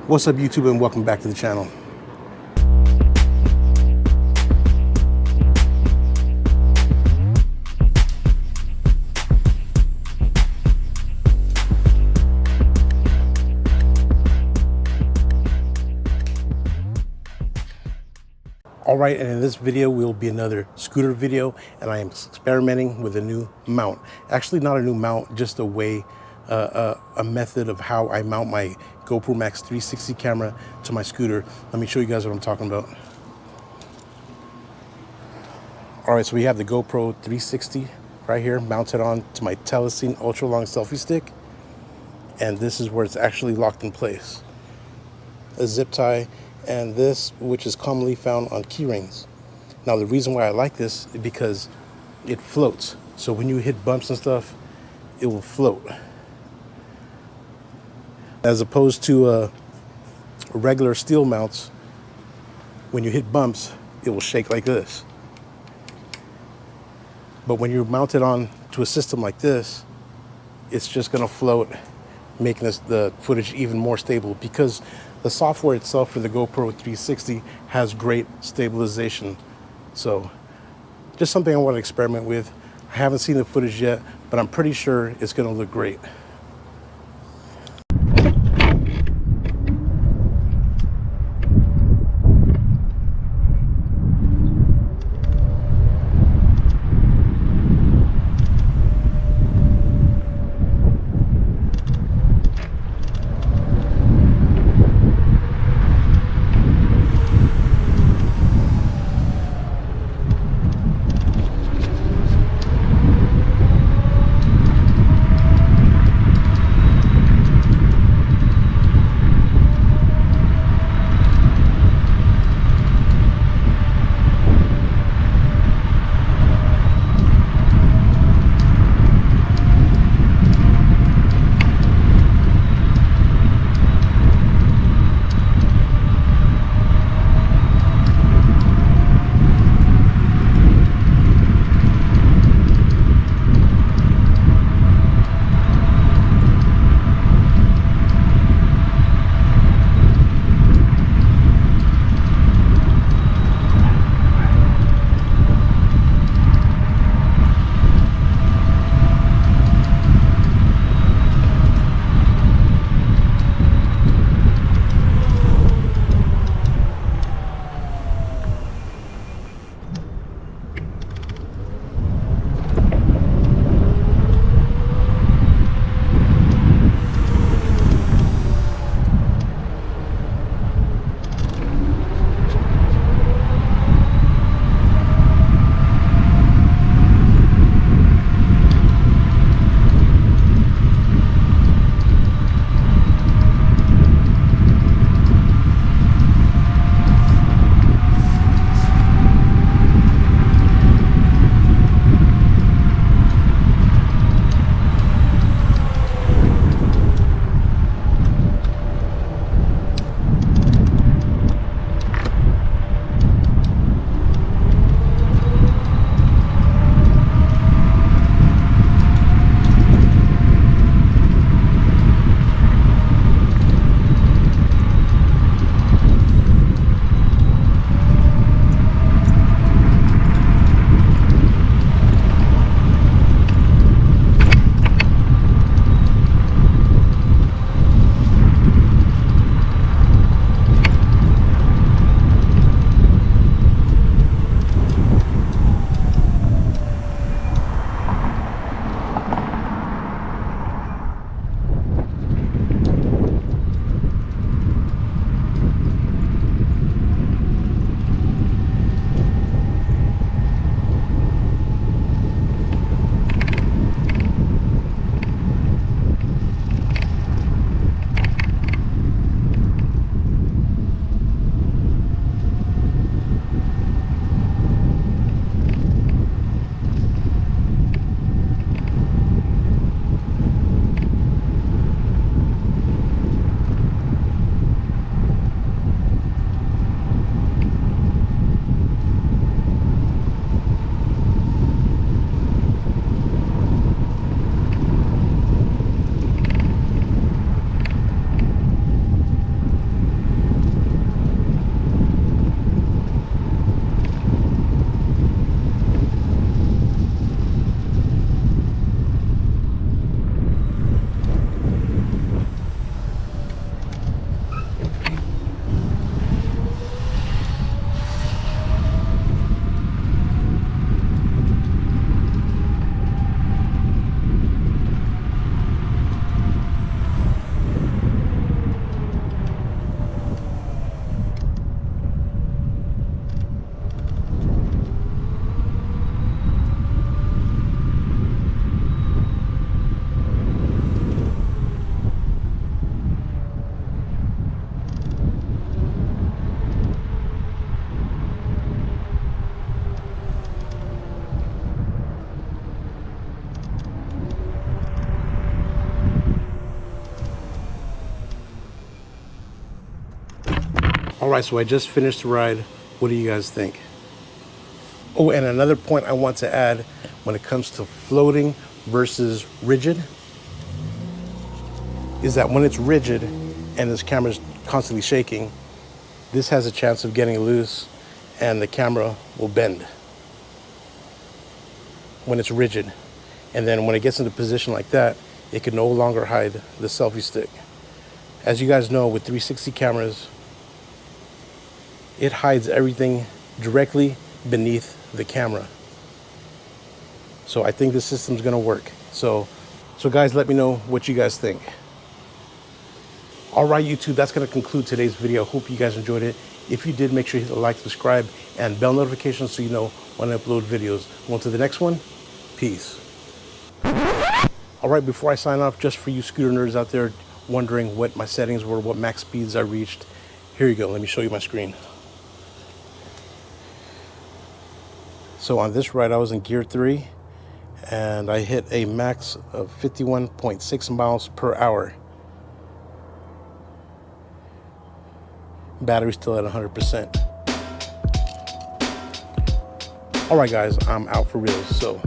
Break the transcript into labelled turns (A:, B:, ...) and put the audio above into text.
A: What's up YouTube, and welcome back to the channel. All right, and in this video will be another scooter video, and I am experimenting with a new mount. Actually, not a new mount, just a way, a method of how I mount my GoPro Max 360 camera to my scooter. Let me show you guys what I'm talking about. All right, so we have the GoPro 360 right here mounted on to my Telescene ultra long selfie stick, and this is where it's actually locked in place. A zip tie, and this, which is commonly found on key rings. Now, the reason why I like this is because it floats. So when you hit bumps and stuff, it will float. As opposed to regular steel mounts, when you hit bumps, it will shake like this. But when you're mounted on to a system like this, it's just gonna float, making the footage even more stable, because the software itself for the GoPro 360 has great stabilization. So just something I want to experiment with. I haven't seen the footage yet, but I'm pretty sure it's going to look great. All right, so I just finished the ride. What do you guys think? Oh, and another point I want to add when it comes to floating versus rigid is that when it's rigid and this camera's constantly shaking, this has a chance of getting loose and the camera will bend when it's rigid. And then when it gets into a position like that, it can no longer hide the selfie stick. As you guys know, with 360 cameras, it hides everything directly beneath the camera. So I think this system's gonna work. So guys, let me know what you guys think. All right, YouTube, that's gonna conclude today's video. Hope you guys enjoyed it. If you did, make sure you hit the like, subscribe, and bell notifications so you know when I upload videos. On to the next one. Peace. All right, before I sign off, just for you scooter nerds out there wondering what my settings were, what max speeds I reached, here you go. Let me show you my screen. So on this ride, I was in gear 3, and I hit a max of 51.6 miles per hour. Battery still at 100%. All right, guys, I'm out for real. So